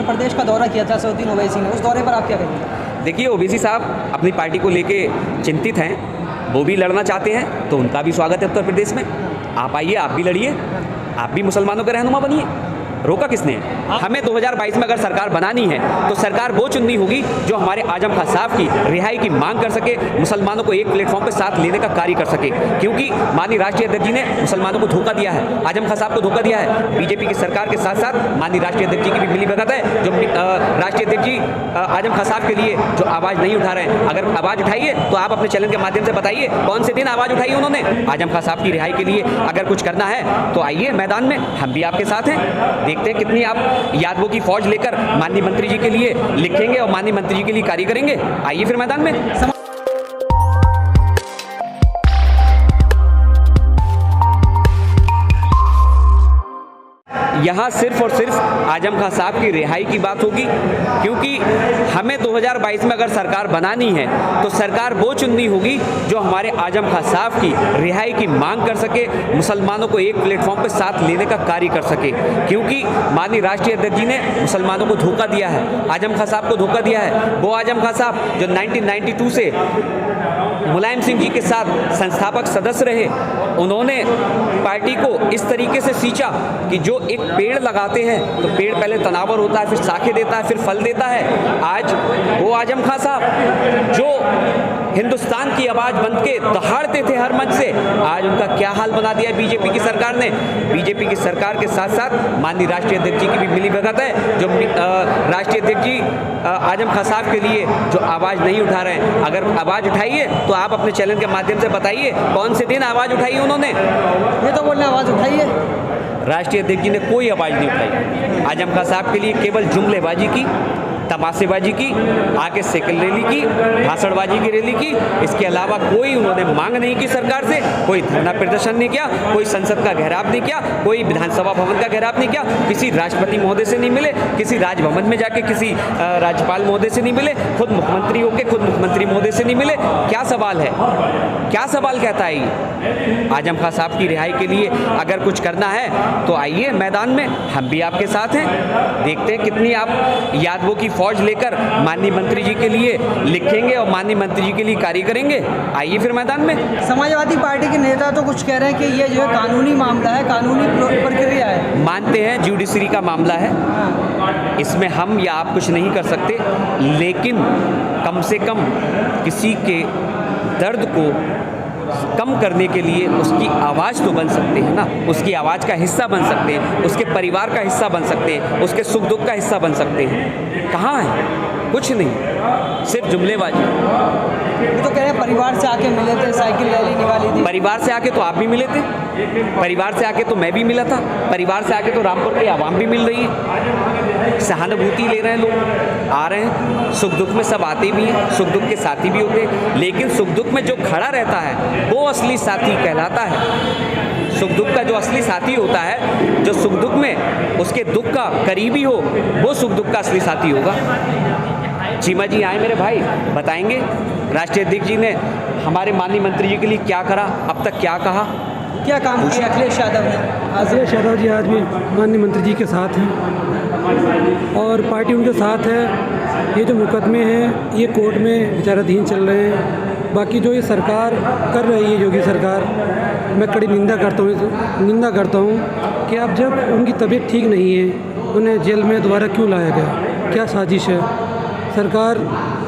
उत्तर प्रदेश का दौरा किया था असदुद्दीन ओवैसी ने, उस दौरे पर आप क्या कहेंगे? देखिए, ओवैसी साहब अपनी पार्टी को लेके चिंतित हैं, वो भी लड़ना चाहते हैं, तो उनका भी स्वागत है उत्तर प्रदेश में। आप आइए, आप भी लड़िए, आप भी मुसलमानों के रहनुमा बनिए। रोका किसने? हमें 2022 में अगर सरकार बनानी है तो सरकार वो चुननी होगी जो हमारे आजम खान साहब की रिहाई की मांग कर सके, मुसलमानों को एक प्लेटफॉर्म पर साथ लेने का कार्य कर सके। क्योंकि माननीय राष्ट्रीय अध्यक्ष जी ने मुसलमानों को धोखा दिया है, आजम खान साहब को धोखा दिया है। बीजेपी की सरकार के साथ साथ माननीय राष्ट्रीय अध्यक्ष जी की भी मिलीभगत है। जो राष्ट्रीय अध्यक्ष जी आजम खान साहब के लिए जो आवाज़ नहीं उठा रहे हैं, अगर आवाज़ उठाइए तो आप अपने चैनल के माध्यम से बताइए कौन से दिन आवाज़ उठाई उन्होंने आजम खान साहब की रिहाई के लिए। अगर कुछ करना है तो आइए मैदान में, हम भी आपके साथ हैं। देखते हैं कितनी आप यादवों की फौज लेकर माननीय मंत्री जी के लिए लिखेंगे और माननीय मंत्री जी के लिए कार्य करेंगे। आइए फिर मैदान में। यहाँ सिर्फ और सिर्फ आजम खान साहब की रिहाई की बात होगी, क्योंकि हमें 2022 में अगर सरकार बनानी है तो सरकार वो चुननी होगी जो हमारे आजम खान साहब की रिहाई की मांग कर सके, मुसलमानों को एक प्लेटफॉर्म पर साथ लेने का कार्य कर सके। क्योंकि माननीय राष्ट्रीय अध्यक्ष जी ने मुसलमानों को धोखा दिया है, आजम खान साहब को धोखा दिया है। वो आजम खान साहब जो 1992 से मुलायम सिंह जी के साथ संस्थापक सदस्य रहे, उन्होंने पार्टी को इस तरीके से सींचा कि जो एक पेड़ लगाते हैं तो पेड़ पहले तनावर होता है, फिर शाखें देता है, फिर फल देता है। आज वो आजम खान साहब जो हिंदुस्तान की आवाज़ बन के दहाड़ते थे हर मंच से, आज उनका क्या हाल बना दिया बीजेपी की सरकार ने। बीजेपी की सरकार के साथ साथ माननीय राष्ट्रीय अध्यक्ष जी की भी मिलीभगत है। जो राष्ट्रीय अध्यक्ष जी आजम खान साहब के लिए जो आवाज़ नहीं उठा रहे हैं, अगर आवाज़ उठाइए तो आप अपने चैनल के माध्यम से बताइए कौन से दिन आवाज़ उठाई उन्होंने। ये तो बोलने आवाज़ उठाइए, राष्ट्रीय अध्यक्ष जी ने कोई आवाज़ नहीं उठाई। आजम खान साहब के लिए केवल जुमलेबाजी की, तमाशेबाजी की, आके साइकिल रैली की, भाषणबाजी की रैली की, इसके अलावा कोई उन्होंने मांग नहीं की सरकार से। कोई धरना प्रदर्शन नहीं किया, कोई संसद का घेराव नहीं किया, कोई विधानसभा भवन का घेराव नहीं किया, किसी राष्ट्रपति महोदय से नहीं मिले, किसी राजभवन में जाके किसी राज्यपाल महोदय से नहीं मिले, खुद मुख्यमंत्री होके खुद मुख्यमंत्री महोदय से नहीं मिले। क्या सवाल है, क्या सवाल कहता है ये? आजम खान साहब की रिहाई के लिए अगर कुछ करना है तो आइए मैदान में, हम भी आपके साथ हैं। देखते हैं कितनी आप यादवों की फौज लेकर माननीय मंत्री जी के लिए लिखेंगे और माननीय मंत्री जी के लिए कार्य करेंगे। आइए फिर मैदान में। समाजवादी पार्टी के नेता तो कुछ कह रहे हैं कि ये जो है कानूनी मामला है, कानूनी प्रक्रिया है। मानते हैं जुडिशरी का मामला है, इसमें हम या आप कुछ नहीं कर सकते, लेकिन कम से कम किसी के दर्द को कम करने के लिए उसकी आवाज़ तो बन सकते हैं ना, उसकी आवाज़ का हिस्सा बन सकते हैं, उसके परिवार का हिस्सा बन सकते हैं, उसके सुख दुख का हिस्सा बन सकते हैं। कहाँ है? कुछ नहीं, सिर्फ जुमलेबाजी। वो तो कह रहे हैं परिवार से आके मिले थे, साइकिल रैली निकाली थी। परिवार से आके तो आप भी मिले थे, परिवार से आके तो मैं भी मिला था, परिवार से आके तो रामपुर की आवाम भी मिल रही है। सहानुभूति ले रहे हैं लोग, आ रहे हैं, सुख दुख में सब आते भी हैं, सुख दुख के साथी भी होते हैं, लेकिन सुख दुख में जो खड़ा रहता है वो असली साथी कहलाता है। सुख दुख का जो असली साथी होता है, जो सुख दुख में उसके दुख का करीबी हो, वो सुख दुख का असली साथी होगा। चीमा जी आए मेरे भाई, बताएंगे राष्ट्रीय अध्यक्ष जी ने हमारे माननीय मंत्री जी के लिए क्या करा, अब तक क्या कहा, क्या काम किया अखिलेश यादव ने? अखिलेश यादव जी आज भी माननीय मंत्री जी के साथ हैं और पार्टी उनके साथ है। ये जो मुकदमे हैं ये कोर्ट में विचाराधीन चल रहे हैं। बाकी जो ये सरकार कर रही है, योगी सरकार, मैं कड़ी निंदा करता हूँ कि अब जब उनकी तबीयत ठीक नहीं है, उन्हें जेल में दोबारा क्यों लाया गया, क्या साजिश है? सरकार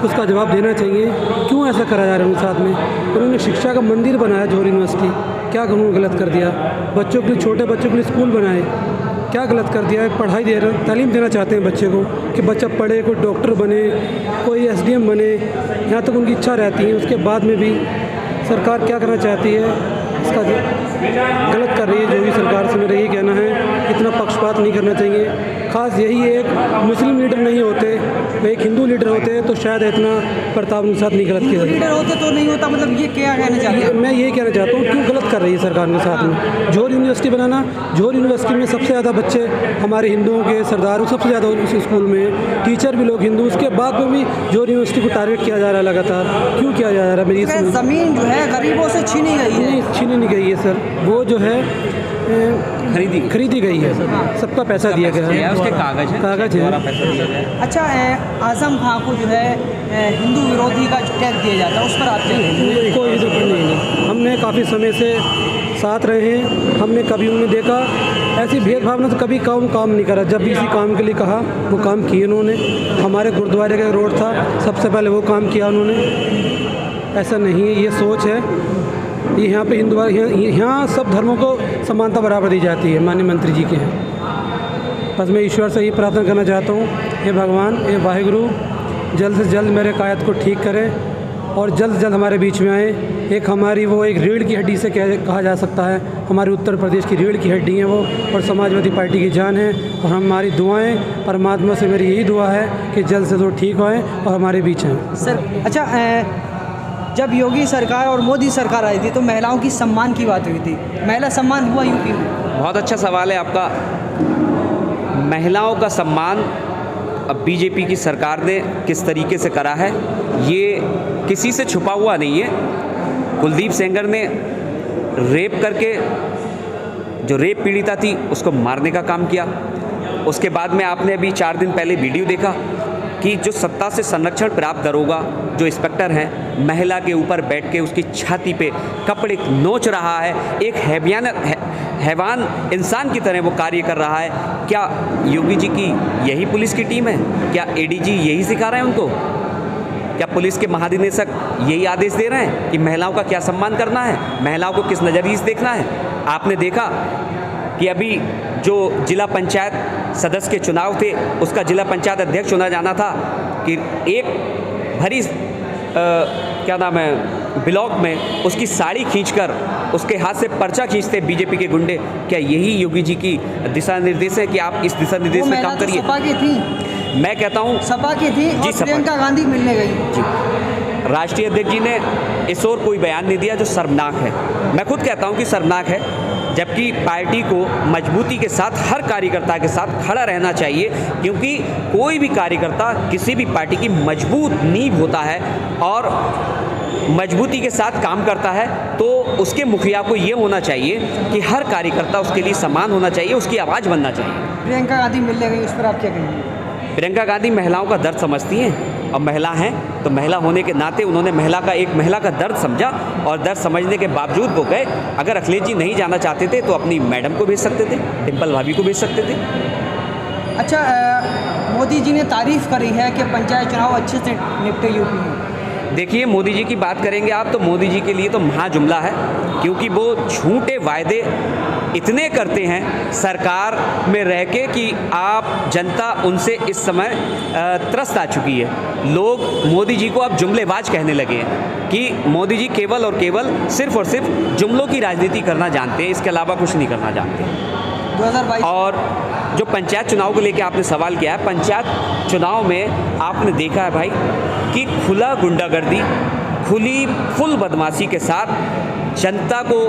उसका जवाब देना चाहिए, क्यों ऐसा करा जा रहा है उनके साथ में। उन्होंने शिक्षा का मंदिर बनाया जौहर यूनिवर्सिटी, क्या उन्होंने गलत कर दिया? बच्चों के लिए, छोटे बच्चों के लिए स्कूल बनाए, क्या गलत कर दिया है? पढ़ाई दे रहे, तालीम देना चाहते हैं बच्चे को कि बच्चा पढ़े, कोई डॉक्टर बने, कोई एसडीएम बने, यहाँ तक उनकी इच्छा रहती है। उसके बाद में भी सरकार क्या करना चाहती है, इसका गलत कर रही है। जो भी सरकार से मेरा यही कहना है, इतना पक्षपात नहीं करना चाहिए। खास यही एक मुस्लिम लीडर नहीं होते, एक हिंदू लीडर होते तो शायद इतना प्रताप उनके साथ नहीं गलत किया। लीडर होते तो नहीं होता, मतलब ये क्या कहना चाहते हैं? मैं यही कहना चाहता हूँ, क्यों गलत कर रही है सरकार के साथ में। जौहर यूनिवर्सिटी बनाना, जौहर यूनिवर्सिटी में सबसे ज़्यादा बच्चे हमारे हिंदुओं के, सरदारों सबसे ज़्यादा उस स्कूल में, टीचर भी लोग हिंदू। उसके बाद में भी जौहर यूनिवर्सिटी को टारगेट किया जा रहा है लगातार, क्यों किया जा रहा है? मेरी ज़मीन जो है गरीबों से छीनी गई है। छीनी नहीं गई है सर, वो जो है खरीदी गई है, सबका पैसा दिया गया है, उसके कागज कागज है। पैसा दिया गया है। अच्छा, आजम खां को जो है हिंदू विरोधी का टैग दिया जाता है, उस पर आप क्या कहेंगे? कोई दुश्मन नहीं, हमने काफ़ी समय से साथ रहे हैं, हमने कभी उन्हें देखा ऐसी भेदभावना तो कभी काम नहीं करा। जब भी इसी काम के लिए कहा वो काम किए उन्होंने। हमारे गुरुद्वारे का रोड था, सबसे पहले वो काम किया उन्होंने। ऐसा नहीं है, ये सोच है, ये यहाँ पे हिंदू यहाँ सब धर्मों को समानता बराबर दी जाती है, माननीय मंत्री जी के हैं। बस मैं ईश्वर से ही प्रार्थना करना चाहता हूँ, हे भगवान, हे वाहिगुरु, जल्द से जल्द मेरे कायद को ठीक करें और जल्द से जल्द हमारे बीच में आए। एक हमारी वो एक रीढ़ की हड्डी से कहा जा सकता है, हमारे उत्तर प्रदेश की रीढ़ की हड्डी है वो, और समाजवादी पार्टी की जान है। और हमारी दुआएं, परमात्मा से मेरी यही दुआ है कि जल्द से जल्द ठीक होएं और हमारे बीच आएँ। सर, अच्छा, जब योगी सरकार और मोदी सरकार आई थी तो महिलाओं की सम्मान की बात हुई थी, महिला सम्मान हुआ यूपी में? बहुत अच्छा सवाल है आपका। महिलाओं का सम्मान अब बीजेपी की सरकार ने किस तरीके से करा है, ये किसी से छुपा हुआ नहीं है। कुलदीप सेंगर ने रेप करके जो रेप पीड़िता थी उसको मारने का काम किया। उसके बाद में आपने अभी 4 दिन पहले वीडियो देखा कि जो सत्ता से संरक्षण प्राप्त दरोगा जो इंस्पेक्टर हैं, महिला के ऊपर बैठ के उसकी छाती पे कपड़े नोच रहा है, एक हैवान इंसान की तरह वो कार्य कर रहा है। क्या योगी जी की यही पुलिस की टीम है? क्या एडीजी यही सिखा रहे हैं उनको? क्या पुलिस के महानिदेशक यही आदेश दे रहे हैं कि महिलाओं का क्या सम्मान करना है, महिलाओं को किस नज़रिए से देखना है? आपने देखा कि अभी जो जिला पंचायत सदस्य के चुनाव थे, उसका जिला पंचायत अध्यक्ष चुना जाना था कि एक भरी क्या नाम है ब्लॉक में उसकी साड़ी खींचकर उसके हाथ से पर्चा खींचते बीजेपी के गुंडे। क्या यही योगी जी की दिशा निर्देश है कि आप इस दिशा निर्देश में काम करिए? सपा की थी, मैं कहता हूँ सपा की थी और प्रियंका गांधी मिलने गई जी। राष्ट्रीय अध्यक्ष जी ने इस ओर कोई बयान नहीं दिया, जो शर्मनाक है। मैं खुद कहता हूँ कि शर्मनाक है, जबकि पार्टी को मजबूती के साथ हर कार्यकर्ता के साथ खड़ा रहना चाहिए, क्योंकि कोई भी कार्यकर्ता किसी भी पार्टी की मजबूत नींव होता है और मजबूती के साथ काम करता है। तो उसके मुखिया को ये होना चाहिए कि हर कार्यकर्ता उसके लिए समान होना चाहिए, उसकी आवाज़ बनना चाहिए। प्रियंका गांधी मिलने गई, उस पर आप क्या कहेंगे? प्रियंका गांधी महिलाओं का दर्द समझती हैं और महिला हैं, तो महिला होने के नाते उन्होंने महिला का दर्द समझा और दर्द समझने के बावजूद वो गए। अगर अखिलेश जी नहीं जाना चाहते थे तो अपनी मैडम को भेज सकते थे, डिम्पल भाभी को भेज सकते थे। अच्छा, मोदी जी ने तारीफ़ करी है कि पंचायत चुनाव अच्छे से निपटे यूपी में। देखिए, मोदी जी की बात करेंगे आप तो मोदी जी के लिए तो महाजुमला है, क्योंकि वो झूठे वायदे इतने करते हैं सरकार में रह के कि आप जनता उनसे इस समय त्रस्त आ चुकी है। लोग मोदी जी को अब जुमलेबाज कहने लगे हैं कि मोदी जी केवल और केवल सिर्फ और सिर्फ जुमलों की राजनीति करना जानते हैं, इसके अलावा कुछ नहीं करना जानते। 2022 और जो पंचायत चुनाव को लेकर आपने सवाल किया है, पंचायत चुनाव में आपने देखा है भाई कि खुला गुंडागर्दी, खुली फुल बदमाशी के साथ जनता को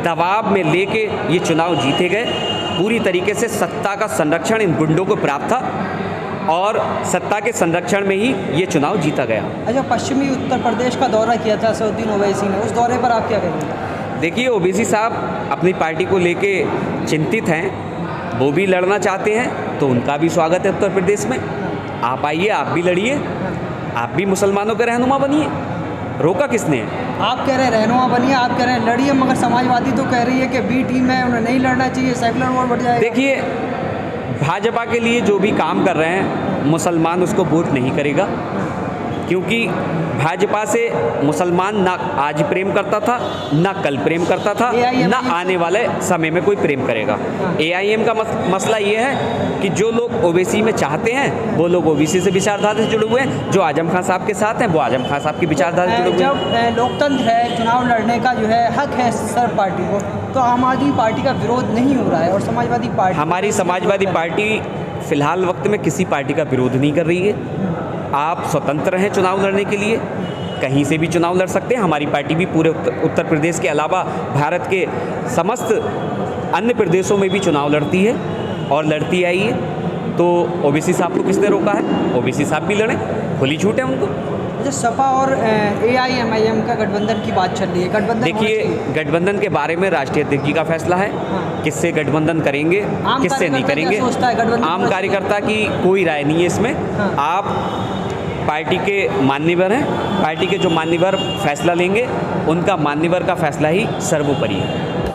दबाव में लेके ये चुनाव जीते गए। पूरी तरीके से सत्ता का संरक्षण इन गुंडों को प्राप्त था और सत्ता के संरक्षण में ही ये चुनाव जीता गया। अच्छा, पश्चिमी उत्तर प्रदेश का दौरा किया था असदुद्दीन ओवैसी ने, उस दौरे पर आप क्या कहेंगे? देखिए, ओवैसी साहब अपनी पार्टी को लेके चिंतित हैं, वो भी लड़ना चाहते हैं तो उनका भी स्वागत है उत्तर प्रदेश में। आप आइए, आप भी लड़िए, आप भी मुसलमानों के रहनुमा बनिए, रोका किसने है? आप कह रहे हैं रहनुमा बनिए, आप कह रहे हैं लड़िए, मगर समाजवादी तो कह रही है कि बी टीम है, उन्हें नहीं लड़ना चाहिए, सेकुलर वोट बढ़ जाएगा। देखिए, भाजपा के लिए जो भी काम कर रहे हैं मुसलमान उसको वोट नहीं करेगा, क्योंकि भाजपा से मुसलमान ना आज प्रेम करता था, ना कल प्रेम करता था, ना आने वाले समय में कोई प्रेम करेगा। AIM का मसला ये है कि जो लोग ओवैसी में चाहते हैं वो लोग ओवैसी से विचारधारा से जुड़े हुए हैं, जो आजम खान साहब के साथ हैं वो आजम खान साहब की विचारधारा से जुड़े हुए हैं। जब लोकतंत्र है, चुनाव लड़ने का जो है हक है सर्व पार्टी को, तो आम आदमी पार्टी का विरोध नहीं हो रहा है और समाजवादी पार्टी, हमारी समाजवादी पार्टी फिलहाल वक्त में किसी पार्टी का विरोध नहीं कर रही है। आप स्वतंत्र हैं चुनाव लड़ने के लिए, कहीं से भी चुनाव लड़ सकते हैं। हमारी पार्टी भी पूरे उत्तर प्रदेश के अलावा भारत के समस्त अन्य प्रदेशों में भी चुनाव लड़ती है और लड़ती आई है। तो ओवैसी साहब को किसने रोका है? ओवैसी साहब भी लड़ें, खुली छूट है उनको। जो सपा और AIMIM का गठबंधन की बात चल रही है, गठबंधन होना देखिए, चाहिए। गठबंधन के बारे में राष्ट्रीय अध्यक्ष जी का फैसला है, किससे गठबंधन करेंगे, आम किससे नहीं कार्यकर्ता क्या करेंगे। सोचता है, गठबंधन आम होना कार्यकर्ता की कोई राय नहीं है इसमें। हाँ। आप पार्टी के मान्यवर हैं, पार्टी के जो मान्यवर फैसला लेंगे, उनका मान्यवर का फैसला ही सर्वोपरि है।